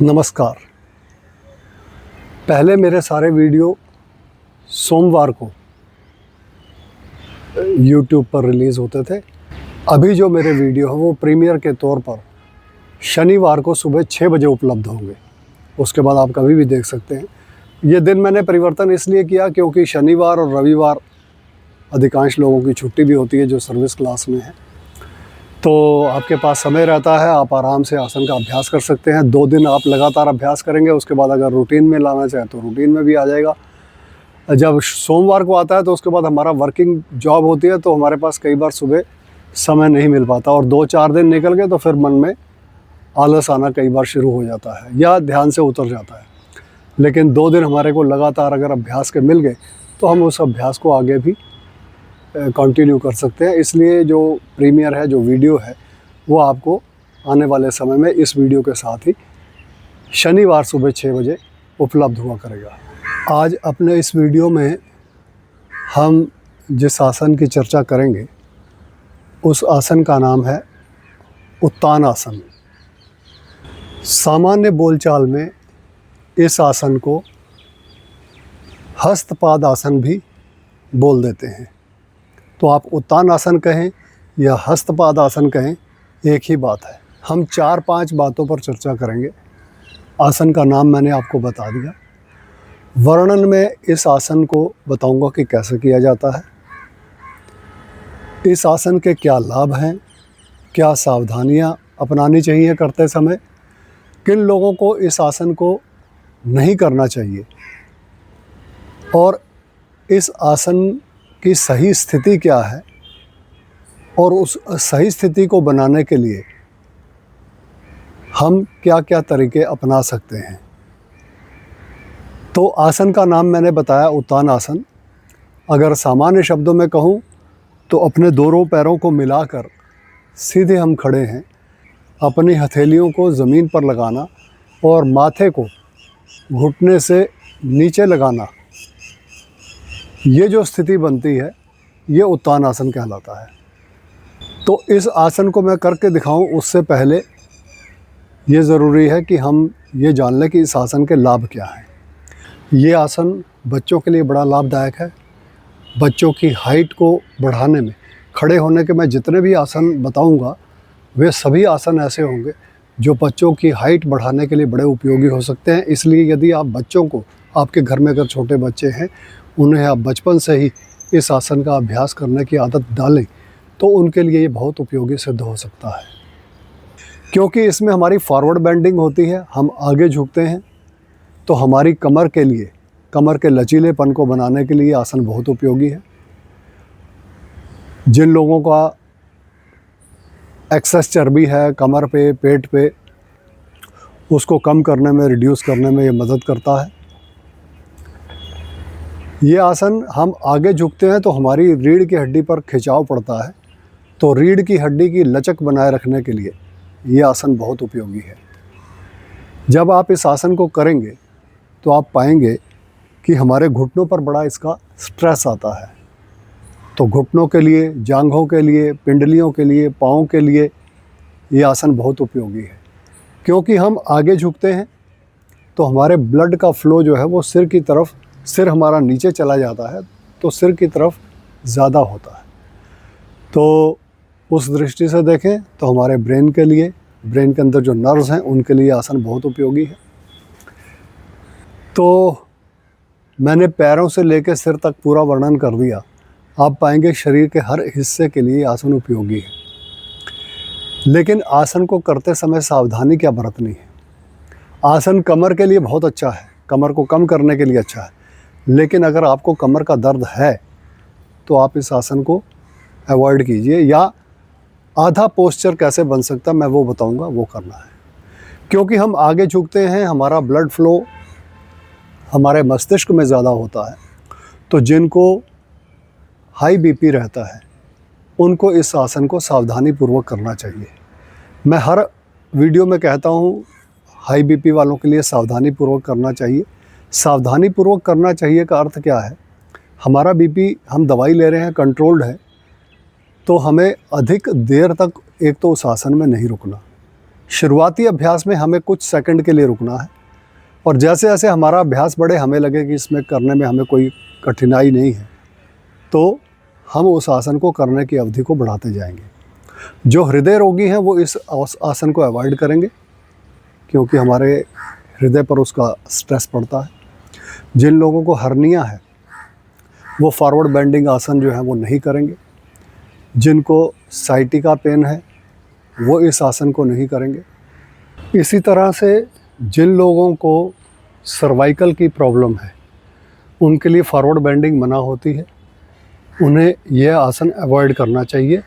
नमस्कार। पहले मेरे सारे वीडियो सोमवार को YouTube पर रिलीज़ होते थे। अभी जो मेरे वीडियो हैं वो प्रीमियर के तौर पर शनिवार को सुबह 6 बजे उपलब्ध होंगे। उसके बाद आप कभी भी देख सकते हैं। ये दिन मैंने परिवर्तन इसलिए किया क्योंकि शनिवार और रविवार अधिकांश लोगों की छुट्टी भी होती है जो सर्विस क्लास में है, तो आपके पास समय रहता है, आप आराम से आसन का अभ्यास कर सकते हैं। 2 दिन आप लगातार अभ्यास करेंगे, उसके बाद अगर रूटीन में लाना चाहें तो रूटीन में भी आ जाएगा। जब सोमवार को आता है तो उसके बाद हमारा वर्किंग जॉब होती है, तो हमारे पास कई बार सुबह समय नहीं मिल पाता और 2-4 दिन निकल गए तो फिर मन में आलस आना कई बार शुरू हो जाता है या ध्यान से उतर जाता है। लेकिन 2 दिन हमारे को लगातार अगर अभ्यास के मिल गए तो हम उस अभ्यास को आगे भी कंटिन्यू कर सकते हैं। इसलिए जो प्रीमियर है, जो वीडियो है, वो आपको आने वाले समय में इस वीडियो के साथ ही शनिवार सुबह 6 बजे उपलब्ध हुआ करेगा। आज अपने इस वीडियो में हम जिस आसन की चर्चा करेंगे उस आसन का नाम है उत्तान आसन। सामान्य बोलचाल में इस आसन को हस्तपाद आसन भी बोल देते हैं, तो आप उत्तान आसन कहें या हस्तपाद आसन कहें, एक ही बात है। हम 4-5 बातों पर चर्चा करेंगे। आसन का नाम मैंने आपको बता दिया। वर्णन में इस आसन को बताऊंगा कि कैसे किया जाता है, इस आसन के क्या लाभ हैं, क्या सावधानियां अपनानी चाहिए करते समय, किन लोगों को इस आसन को नहीं करना चाहिए और इस आसन की सही स्थिति क्या है और उस सही स्थिति को बनाने के लिए हम क्या क्या तरीके अपना सकते हैं। तो आसन का नाम मैंने बताया उत्तान आसन। अगर सामान्य शब्दों में कहूँ तो अपने दोनों पैरों को मिलाकर सीधे हम खड़े हैं, अपनी हथेलियों को ज़मीन पर लगाना और माथे को घुटने से नीचे लगाना, ये जो स्थिति बनती है ये उत्तान आसन कहलाता है। तो इस आसन को मैं करके दिखाऊं उससे पहले ये ज़रूरी है कि हम ये जान लें कि इस आसन के लाभ क्या हैं। ये आसन बच्चों के लिए बड़ा लाभदायक है। बच्चों की हाइट को बढ़ाने में, खड़े होने के मैं जितने भी आसन बताऊंगा वे सभी आसन ऐसे होंगे जो बच्चों की हाइट बढ़ाने के लिए बड़े उपयोगी हो सकते हैं। इसलिए यदि आप बच्चों को, आपके घर में अगर छोटे बच्चे हैं, उन्हें आप बचपन से ही इस आसन का अभ्यास करने की आदत डालें तो उनके लिए ये बहुत उपयोगी सिद्ध हो सकता है, क्योंकि इसमें हमारी फॉरवर्ड बेंडिंग होती है, हम आगे झुकते हैं, तो हमारी कमर के लिए, कमर के लचीलेपन को बनाने के लिए आसन बहुत उपयोगी है। जिन लोगों का एक्सेस चर्बी है कमर पे, पेट पे, उसको कम करने में, रिड्यूस करने में ये मदद करता है। ये आसन हम आगे झुकते हैं तो हमारी रीढ़ की हड्डी पर खिंचाव पड़ता है, तो रीढ़ की हड्डी की लचक बनाए रखने के लिए ये आसन बहुत उपयोगी है। जब आप इस आसन को करेंगे तो आप पाएंगे कि हमारे घुटनों पर बड़ा इसका स्ट्रेस आता है। तो घुटनों के लिए, जांघों के लिए, पिंडलियों के लिए, पाँव के लिए ये आसन बहुत उपयोगी है, क्योंकि हम आगे झुकते हैं तो हमारे ब्लड का फ्लो जो है वो सिर की तरफ, सिर हमारा नीचे चला जाता है तो सिर की तरफ ज़्यादा होता है। तो उस दृष्टि से देखें तो हमारे ब्रेन के लिए, ब्रेन के अंदर जो नर्व्स हैं उनके लिए आसन बहुत उपयोगी है। तो मैंने पैरों से लेकर सिर तक पूरा वर्णन कर दिया। आप पाएंगे शरीर के हर हिस्से के लिए आसन उपयोगी है। लेकिन आसन को करते समय सावधानी क्या बरतनी है। आसन कमर के लिए बहुत अच्छा है, कमर को कम करने के लिए अच्छा है, लेकिन अगर आपको कमर का दर्द है तो आप इस आसन को अवॉइड कीजिए, या आधा पोस्चर कैसे बन सकता है मैं वो बताऊंगा, वो करना है। क्योंकि हम आगे झुकते हैं, हमारा ब्लड फ्लो हमारे मस्तिष्क में ज़्यादा होता है, तो जिनको हाई बीपी रहता है उनको इस आसन को सावधानी पूर्वक करना चाहिए। मैं हर वीडियो में कहता हूँ हाई बीपी वालों के लिए सावधानी पूर्वक करना चाहिए। सावधानी पूर्वक करना चाहिए का अर्थ क्या है, हमारा बीपी, हम दवाई ले रहे हैं, कंट्रोल्ड है, तो हमें अधिक देर तक एक तो उस आसन में नहीं रुकना, शुरुआती अभ्यास में हमें कुछ सेकंड के लिए रुकना है और जैसे जैसे हमारा अभ्यास बढ़े, हमें लगे कि इसमें करने में हमें कोई कठिनाई नहीं है, तो हम उस आसन को करने की अवधि को बढ़ाते जाएंगे। जो हृदय रोगी हैं वो इस आसन को अवॉइड करेंगे क्योंकि हमारे हृदय पर उसका स्ट्रेस पड़ता है। जिन लोगों को हर्निया है वो फॉरवर्ड बेंडिंग आसन जो है वो नहीं करेंगे। जिनको साइटिका पेन है वो इस आसन को नहीं करेंगे। इसी तरह से जिन लोगों को सर्वाइकल की प्रॉब्लम है उनके लिए फॉरवर्ड बेंडिंग मना होती है, उन्हें यह आसन अवॉइड करना चाहिए।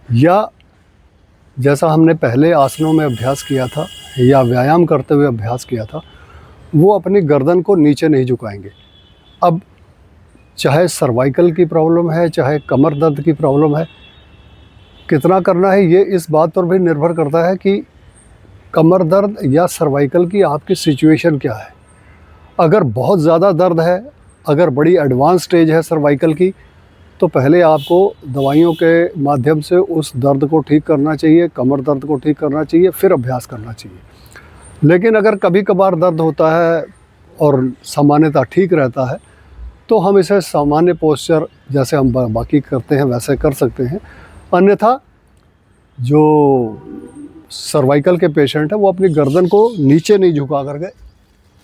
या जैसा हमने पहले आसनों में अभ्यास किया था या व्यायाम करते हुए अभ्यास किया था, वो अपनी गर्दन को नीचे नहीं झुकाएंगे। अब चाहे सर्वाइकल की प्रॉब्लम है, चाहे कमर दर्द की प्रॉब्लम है, कितना करना है ये इस बात पर भी निर्भर करता है कि कमर दर्द या सर्वाइकल की आपकी सिचुएशन क्या है। अगर बहुत ज़्यादा दर्द है, अगर बड़ी एडवांस स्टेज है सर्वाइकल की, तो पहले आपको दवाइयों के माध्यम से उस दर्द को ठीक करना चाहिए, कमर दर्द को ठीक करना चाहिए, फिर अभ्यास करना चाहिए। लेकिन अगर कभी कभार दर्द होता है और सामान्यतः ठीक रहता है तो हम इसे सामान्य पोस्चर जैसे हम बाकी करते हैं वैसे कर सकते हैं। अन्यथा जो सर्वाइकल के पेशेंट हैं वो अपनी गर्दन को नीचे नहीं झुका करके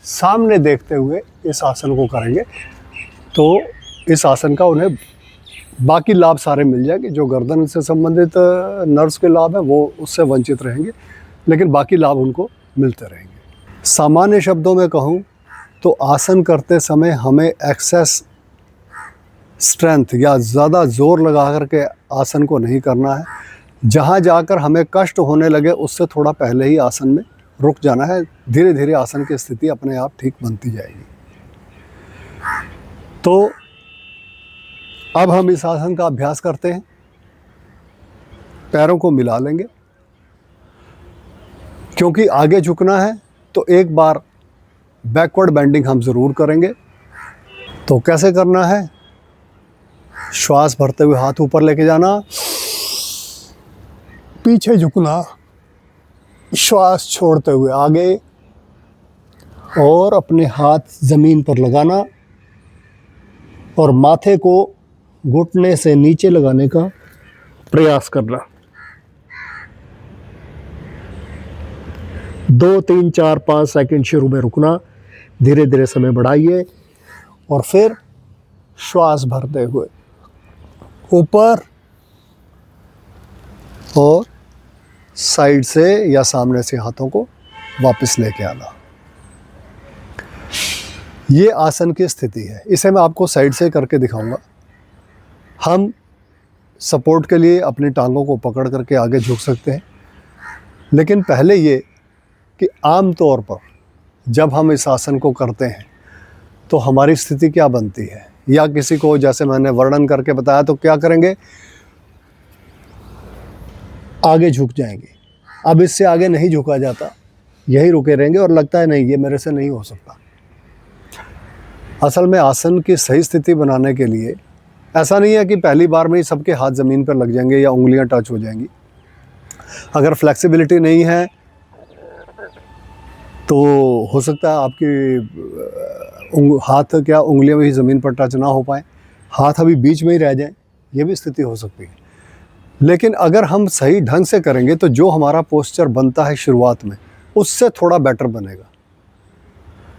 सामने देखते हुए इस आसन को करेंगे, तो इस आसन का उन्हें बाकी लाभ सारे मिल जाएंगे। जो गर्दन से संबंधित नर्व्स के लाभ हैं वो उससे वंचित रहेंगे, लेकिन बाकी लाभ उनको मिलते रहेंगे। सामान्य शब्दों में कहूँ तो आसन करते समय हमें एक्सेस स्ट्रेंथ या ज़्यादा ज़ोर लगा करके आसन को नहीं करना है। जहाँ जाकर हमें कष्ट होने लगे उससे थोड़ा पहले ही आसन में रुक जाना है। धीरे धीरे आसन की स्थिति अपने आप ठीक बनती जाएगी। तो अब हम इस आसन का अभ्यास करते हैं। पैरों को मिला लेंगे, क्योंकि आगे झुकना है तो एक बार बैकवर्ड बेंडिंग हम ज़रूर करेंगे। तो कैसे करना है? श्वास भरते हुए हाथ ऊपर लेके जाना, पीछे झुकना, श्वास छोड़ते हुए आगे और अपने हाथ ज़मीन पर लगाना और माथे को घुटने से नीचे लगाने का प्रयास करना। 2, 3, 4, 5 सेकंड शुरू में रुकना, धीरे धीरे समय बढ़ाइए और फिर श्वास भरते हुए ऊपर और साइड से या सामने से हाथों को वापस लेके आना। ये आसन की स्थिति है। इसे मैं आपको साइड से करके दिखाऊंगा। हम सपोर्ट के लिए अपनी टांगों को पकड़ करके आगे झुक सकते हैं, लेकिन पहले ये कि आम तौर पर जब हम इस आसन को करते हैं तो हमारी स्थिति क्या बनती है, या किसी को जैसे मैंने वर्णन करके बताया तो क्या करेंगे, आगे झुक जाएंगे। अब इससे आगे नहीं झुका जाता, यही रुके रहेंगे और लगता है नहीं ये मेरे से नहीं हो सकता। असल में आसन की सही स्थिति बनाने के लिए ऐसा नहीं है कि पहली बार में ही सबके हाथ ज़मीन पर लग जाएंगे या उंगलियां टच हो जाएंगी। अगर फ्लेक्सिबिलिटी नहीं है तो हो सकता है आपकी हाथ क्या उंगलियां भी ज़मीन पर टच ना हो पाए, हाथ अभी बीच में ही रह जाएं, ये भी स्थिति हो सकती है। लेकिन अगर हम सही ढंग से करेंगे तो जो हमारा पोस्चर बनता है शुरुआत में उससे थोड़ा बेटर बनेगा।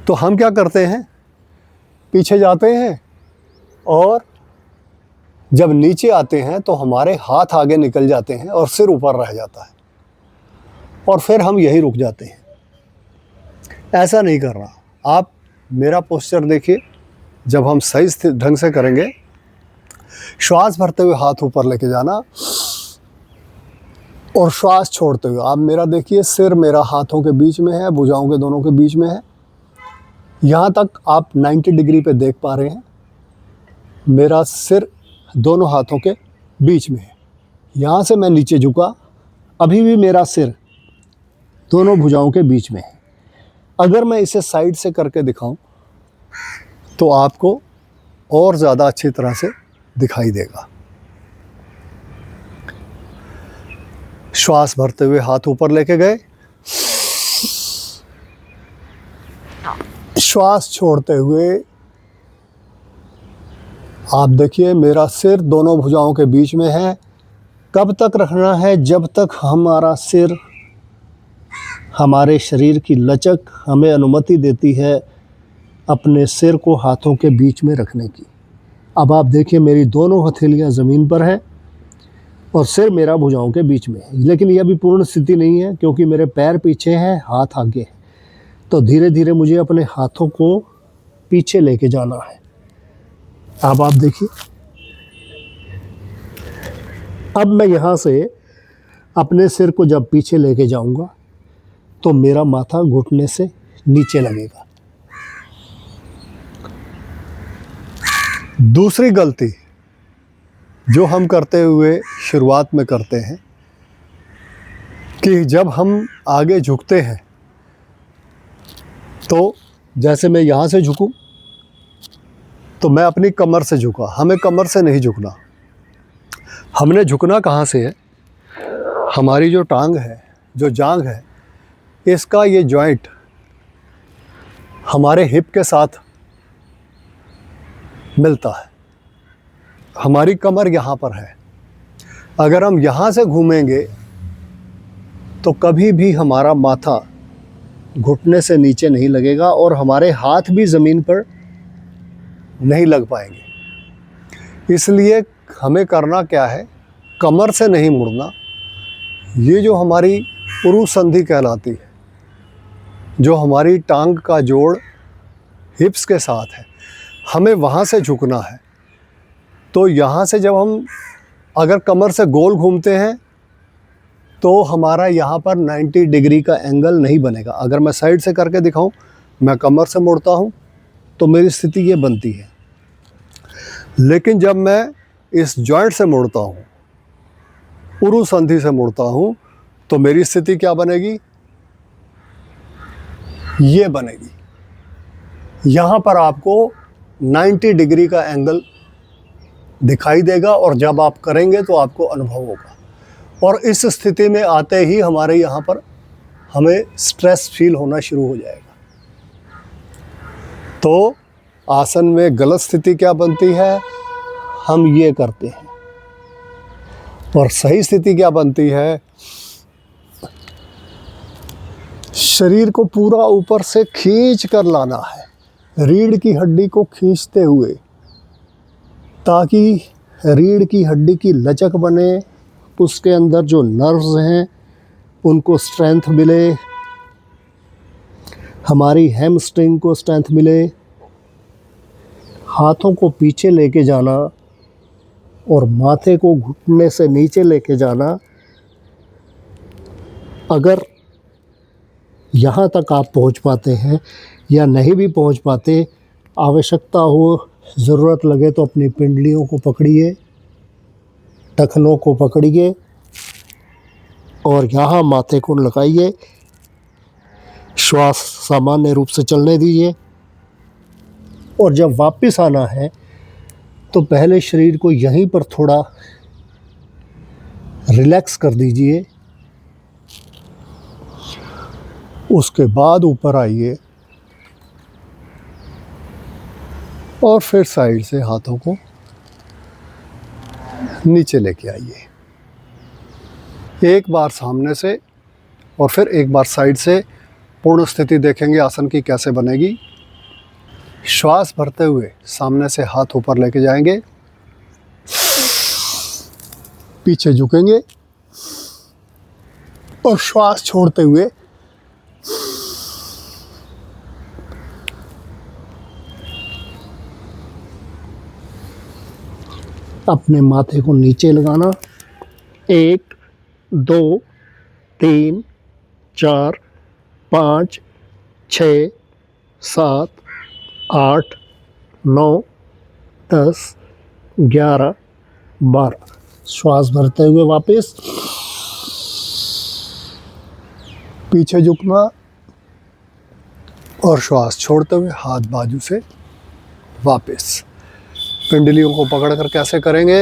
तो हम क्या करते हैं, पीछे जाते हैं और जब नीचे आते हैं तो हमारे हाथ आगे निकल जाते हैं और सिर ऊपर रह जाता है और फिर हम यही रुक जाते हैं। ऐसा नहीं करना। आप मेरा पोस्चर देखिए, जब हम सही ढंग से करेंगे, श्वास भरते हुए हाथ ऊपर लेके जाना और श्वास छोड़ते हुए आप मेरा देखिए, सिर मेरा हाथों के बीच में है, भुजाओं के दोनों के बीच में है। यहाँ तक आप 90 डिग्री पे देख पा रहे हैं, मेरा सिर दोनों हाथों के बीच में है। यहाँ से मैं नीचे झुका, अभी भी मेरा सिर दोनों भुजाओं के बीच में है। अगर मैं इसे साइड से करके दिखाऊं तो आपको और ज़्यादा अच्छी तरह से दिखाई देगा। श्वास भरते हुए हाथ ऊपर लेके गए, श्वास छोड़ते हुए आप देखिए मेरा सिर दोनों भुजाओं के बीच में है। कब तक रखना है? जब तक हमारा सिर, हमारे शरीर की लचक हमें अनुमति देती है अपने सिर को हाथों के बीच में रखने की। अब आप देखिए मेरी दोनों हथेलियां ज़मीन पर हैं और सिर मेरा भुजाओं के बीच में है। लेकिन यह भी पूर्ण स्थिति नहीं है क्योंकि मेरे पैर पीछे हैं, हाथ आगे हैं। तो धीरे धीरे मुझे अपने हाथों को पीछे लेके जाना है। अब आप देखिए, अब मैं यहाँ से अपने सिर को जब पीछे लेके जाऊंगा तो मेरा माथा घुटने से नीचे लगेगा। दूसरी गलती जो हम करते हुए शुरुआत में करते हैं कि जब हम आगे झुकते हैं तो जैसे मैं यहाँ से झुकूं तो मैं अपनी कमर से झुका। हमें कमर से नहीं झुकना। हमने झुकना कहाँ से है? हमारी जो टांग है, जो जांघ है, इसका ये जॉइंट हमारे हिप के साथ मिलता है। हमारी कमर यहाँ पर है। अगर हम यहाँ से घूमेंगे तो कभी भी हमारा माथा घुटने से नीचे नहीं लगेगा और हमारे हाथ भी ज़मीन पर नहीं लग पाएंगे। इसलिए हमें करना क्या है? कमर से नहीं मुड़ना। ये जो हमारी पुरु संधि कहलाती है, जो हमारी टांग का जोड़ हिप्स के साथ है, हमें वहाँ से झुकना है। तो यहाँ से जब हम अगर कमर से गोल घूमते हैं तो हमारा यहाँ पर 90 डिग्री का एंगल नहीं बनेगा। अगर मैं साइड से करके दिखाऊं, मैं कमर से मुड़ता हूँ तो मेरी स्थिति ये बनती है। लेकिन जब मैं इस जॉइंट से मुड़ता हूँ, पुरु संधि से मुड़ता हूँ, तो मेरी स्थिति क्या बनेगी? ये बनेगी। यहाँ पर आपको 90 डिग्री का एंगल दिखाई देगा और जब आप करेंगे तो आपको अनुभव होगा। और इस स्थिति में आते ही हमारे यहाँ पर हमें स्ट्रेस फील होना शुरू हो जाएगा। तो आसन में गलत स्थिति क्या बनती है? हम ये करते हैं। और सही स्थिति क्या बनती है? शरीर को पूरा ऊपर से खींच कर लाना है, रीढ़ की हड्डी को खींचते हुए, ताकि रीढ़ की हड्डी की लचक बने, उसके अंदर जो नर्व्स हैं उनको स्ट्रेंथ मिले, हमारी हैमस्ट्रिंग को स्ट्रेंथ मिले। हाथों को पीछे लेके जाना और माथे को घुटने से नीचे लेके जाना। अगर यहाँ तक आप पहुँच पाते हैं या नहीं भी पहुँच पाते, आवश्यकता हो, ज़रूरत लगे तो अपनी पिंडलियों को पकड़िए, टखनों को पकड़िए और यहाँ माथे को लगाइए। श्वास सामान्य रूप से चलने दीजिए और जब वापस आना है तो पहले शरीर को यहीं पर थोड़ा रिलैक्स कर दीजिए। उसके बाद ऊपर आइए और फिर साइड से हाथों को नीचे लेके आइए। एक बार सामने से और फिर एक बार साइड से पूर्ण स्थिति देखेंगे आसन की कैसे बनेगी। श्वास भरते हुए सामने से हाथ ऊपर लेके जाएंगे, पीछे झुकेंगे और श्वास छोड़ते हुए अपने माथे को नीचे लगाना। 1 2 3 4 5 6 7 8 9 10 11 12। श्वास भरते हुए वापस पीछे झुकना और श्वास छोड़ते हुए हाथ बाजू से वापस। पिंडलियों को पकड़कर कैसे करेंगे,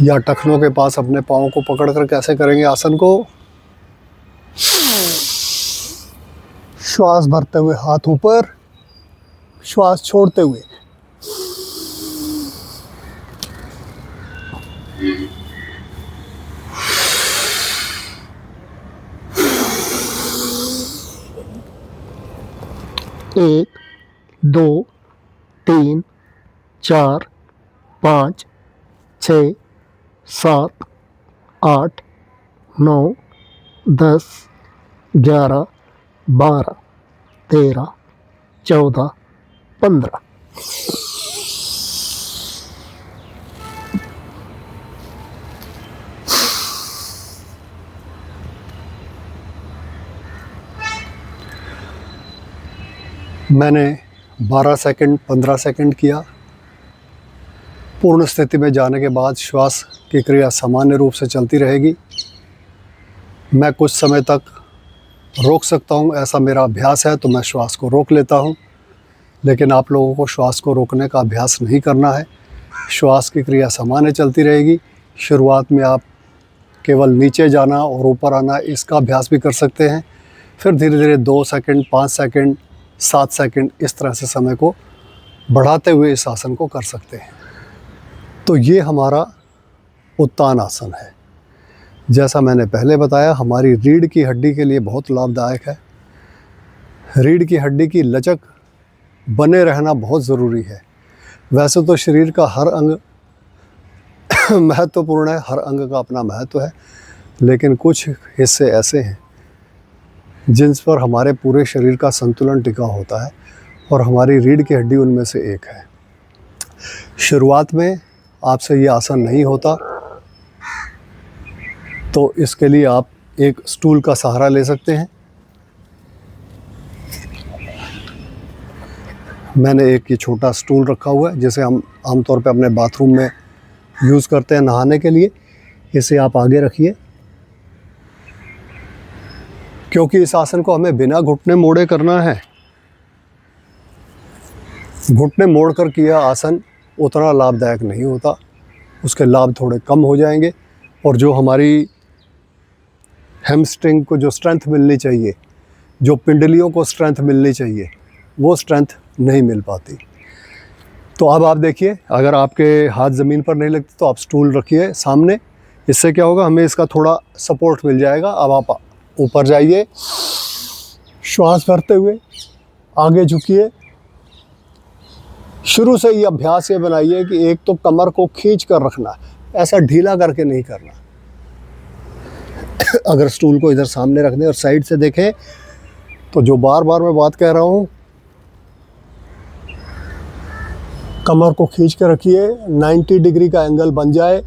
या टखनों के पास अपने पाँव को पकड़कर कैसे करेंगे आसन को। श्वास भरते हुए हाथ ऊपर, श्वास छोड़ते हुए। एक, दो, तीन, चार, 5, 6, 7, 8, 9, 10, 11, 12, 13, 14, 15। मैंने 12 सेकंड 15 सेकंड किया। पूर्ण स्थिति में जाने के बाद श्वास की क्रिया सामान्य रूप से चलती रहेगी। मैं कुछ समय तक रोक सकता हूँ, ऐसा मेरा अभ्यास है, तो मैं श्वास को रोक लेता हूँ। लेकिन आप लोगों को श्वास को रोकने का अभ्यास नहीं करना है। श्वास की क्रिया सामान्य चलती रहेगी। शुरुआत में आप केवल नीचे जाना और ऊपर आना इसका अभ्यास भी कर सकते हैं। फिर धीरे धीरे 2 सेकंड, 5 सेकंड, 7 सेकंड इस तरह से समय को बढ़ाते हुए इस आसन को कर सकते हैं। तो ये हमारा उत्तान आसन है। जैसा मैंने पहले बताया, हमारी रीढ़ की हड्डी के लिए बहुत लाभदायक है। रीढ़ की हड्डी की लचक बने रहना बहुत ज़रूरी है। वैसे तो शरीर का हर अंग महत्वपूर्ण है, हर अंग का अपना महत्व है, लेकिन कुछ हिस्से ऐसे हैं जिन पर हमारे पूरे शरीर का संतुलन टिका होता है, और हमारी रीढ़ की हड्डी उनमें से एक है। शुरुआत में आपसे ये आसन नहीं होता, तो इसके लिए आप एक स्टूल का सहारा ले सकते हैं। मैंने एक ये छोटा स्टूल रखा हुआ है, जिसे हम आमतौर पे अपने बाथरूम में यूज़ करते हैं नहाने के लिए। इसे आप आगे रखिए, क्योंकि इस आसन को हमें बिना घुटने मोड़े करना है। घुटने मोड़ कर किया आसन उतना लाभदायक नहीं होता, उसके लाभ थोड़े कम हो जाएंगे, और जो हमारी हैमस्ट्रिंग को जो स्ट्रेंथ मिलनी चाहिए, जो पिंडलियों को स्ट्रेंथ मिलनी चाहिए, वो स्ट्रेंथ नहीं मिल पाती। तो अब आप देखिए, अगर आपके हाथ ज़मीन पर नहीं लगते तो आप स्टूल रखिए सामने। इससे क्या होगा, हमें इसका थोड़ा सपोर्ट मिल जाएगा। अब आप ऊपर जाइए, श्वास भरते हुए आगे झुकिए। शुरू से ये अभ्यास ये बनाइए कि एक तो कमर को खींच कर रखना, ऐसा ढीला करके नहीं करना। अगर स्टूल को इधर सामने रख दें और साइड से देखें, तो जो बार बार मैं बात कह रहा हूँ, कमर को खींच कर रखिए, 90 डिग्री का एंगल बन जाए।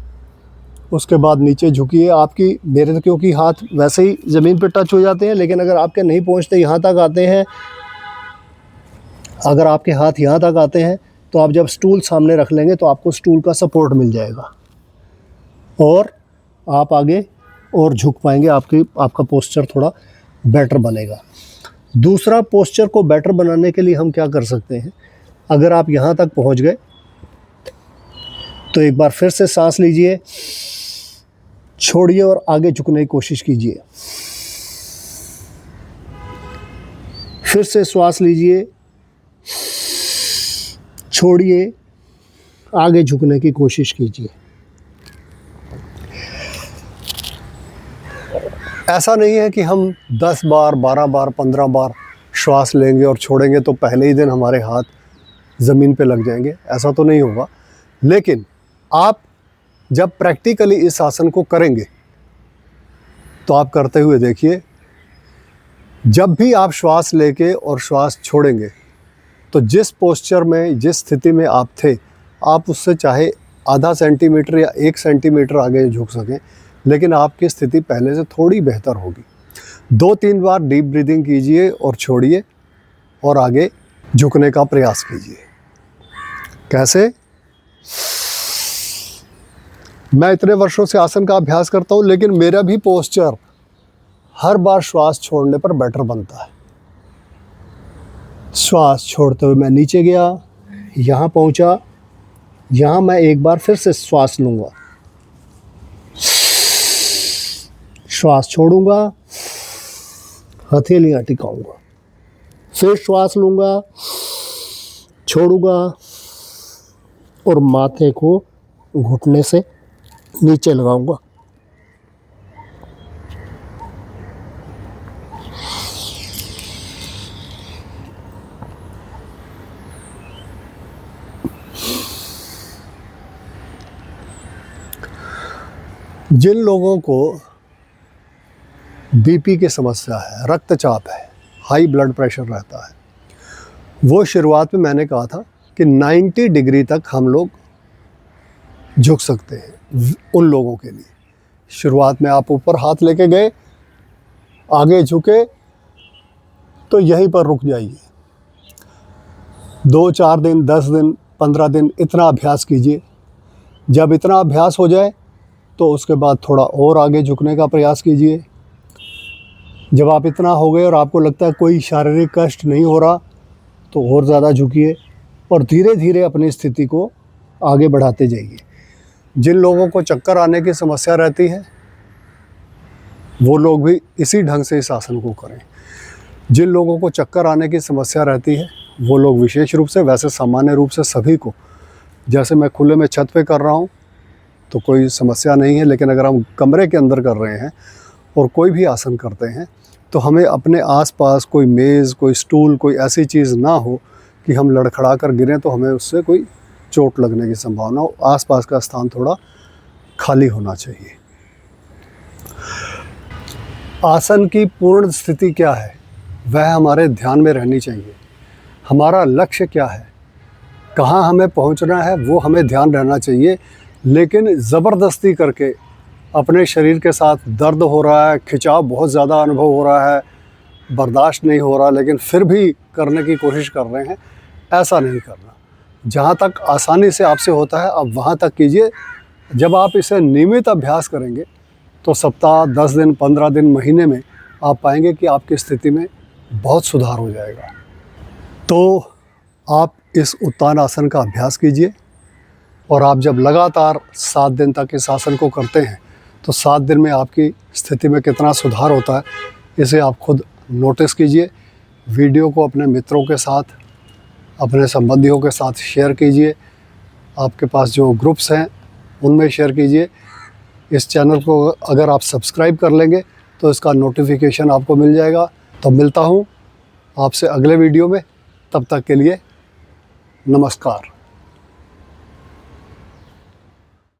उसके बाद नीचे झुकिए। आपकी, मेरे तो क्योंकि हाथ वैसे ही ज़मीन पर टच हो जाते हैं, लेकिन अगर आपके नहीं पहुँचते, यहाँ तक आते हैं, अगर आपके हाथ यहाँ तक आते हैं, तो आप जब स्टूल सामने रख लेंगे तो आपको स्टूल का सपोर्ट मिल जाएगा और आप आगे और झुक पाएंगे। आपका पोस्चर थोड़ा बेटर बनेगा। दूसरा, पोस्चर को बेटर बनाने के लिए हम क्या कर सकते हैं, अगर आप यहाँ तक पहुँच गए तो एक बार फिर से सांस लीजिए, छोड़िए और आगे झुकने की कोशिश कीजिए। फिर से श्वास लीजिए, छोड़िए, आगे झुकने की कोशिश कीजिए। ऐसा नहीं है कि हम 10 बार, 12 बार, 15 बार श्वास लेंगे और छोड़ेंगे तो पहले ही दिन हमारे हाथ ज़मीन पे लग जाएंगे, ऐसा तो नहीं होगा। लेकिन आप जब प्रैक्टिकली इस आसन को करेंगे तो आप करते हुए देखिए, जब भी आप श्वास लेके और श्वास छोड़ेंगे तो जिस पोस्चर में, जिस स्थिति में आप थे, आप उससे चाहे आधा सेंटीमीटर या 1 सेंटीमीटर आगे झुक सकें, लेकिन आपकी स्थिति पहले से थोड़ी बेहतर होगी। 2-3 बार डीप ब्रीदिंग कीजिए और छोड़िए और आगे झुकने का प्रयास कीजिए। कैसे? मैं इतने वर्षों से आसन का अभ्यास करता हूँ, लेकिन मेरा भी पोस्चर हर बार श्वास छोड़ने पर बेटर बनता है। श्वास छोड़ते हुए मैं नीचे गया, यहाँ पहुँचा, यहाँ मैं एक बार फिर से श्वास लूँगा, श्वास छोड़ूंगा, हथेलियाँ टिकाऊंगा, फिर श्वास लूँगा, छोड़ूंगा और माथे को घुटने से नीचे लगाऊंगा। जिन लोगों को बीपी की समस्या है, रक्तचाप है, हाई ब्लड प्रेशर रहता है, वो शुरुआत में मैंने कहा था कि 90 डिग्री तक हम लोग झुक सकते हैं। उन लोगों के लिए शुरुआत में आप ऊपर हाथ लेके गए, आगे झुके, तो यहीं पर रुक जाइए। 2-4 दिन, 10 दिन, 15 दिन इतना अभ्यास कीजिए। जब इतना अभ्यास हो जाए तो उसके बाद थोड़ा और आगे झुकने का प्रयास कीजिए। जब आप इतना हो गए और आपको लगता है कोई शारीरिक कष्ट नहीं हो रहा, तो और ज़्यादा झुकिए और धीरे धीरे अपनी स्थिति को आगे बढ़ाते जाइए। जिन लोगों को चक्कर आने की समस्या रहती है, वो लोग भी इसी ढंग से इस आसन को करें। जिन लोगों को चक्कर आने की समस्या रहती है, वो लोग विशेष रूप से, वैसे सामान्य रूप से सभी को, जैसे मैं खुले में छत पे कर रहा हूँ तो कोई समस्या नहीं है, लेकिन अगर हम कमरे के अंदर कर रहे हैं और कोई भी आसन करते हैं तो हमें अपने आसपास कोई मेज़, कोई स्टूल, कोई ऐसी चीज़ ना हो कि हम लड़खड़ा कर गिरें तो हमें उससे कोई चोट लगने की संभावना हो। आसपास का स्थान थोड़ा खाली होना चाहिए। आसन की पूर्ण स्थिति क्या है, वह हमारे ध्यान में रहनी चाहिए। हमारा लक्ष्य क्या है, कहाँ हमें पहुंचना है, वो हमें ध्यान रहना चाहिए। लेकिन ज़बरदस्ती करके अपने शरीर के साथ दर्द हो रहा है, खिंचाव बहुत ज़्यादा अनुभव हो रहा है, बर्दाश्त नहीं हो रहा, लेकिन फिर भी करने की कोशिश कर रहे हैं, ऐसा नहीं करना। जहाँ तक आसानी से आपसे होता है आप वहाँ तक कीजिए। जब आप इसे नियमित अभ्यास करेंगे तो सप्ताह, 10 दिन, 15 दिन, महीने में आप पाएंगे कि आपकी स्थिति में बहुत सुधार हो जाएगा। तो आप इस उत्तान आसन का अभ्यास कीजिए और आप जब लगातार 7 दिन तक इस आसन को करते हैं तो 7 दिन में आपकी स्थिति में कितना सुधार होता है, इसे आप खुद नोटिस कीजिए। वीडियो को अपने मित्रों के साथ, अपने संबंधियों के साथ शेयर कीजिए। आपके पास जो ग्रुप्स हैं उनमें शेयर कीजिए। इस चैनल को अगर आप सब्सक्राइब कर लेंगे तो इसका नोटिफिकेशन आपको मिल जाएगा। तो मिलता हूँ आपसे अगले वीडियो में, तब तक के लिए नमस्कार।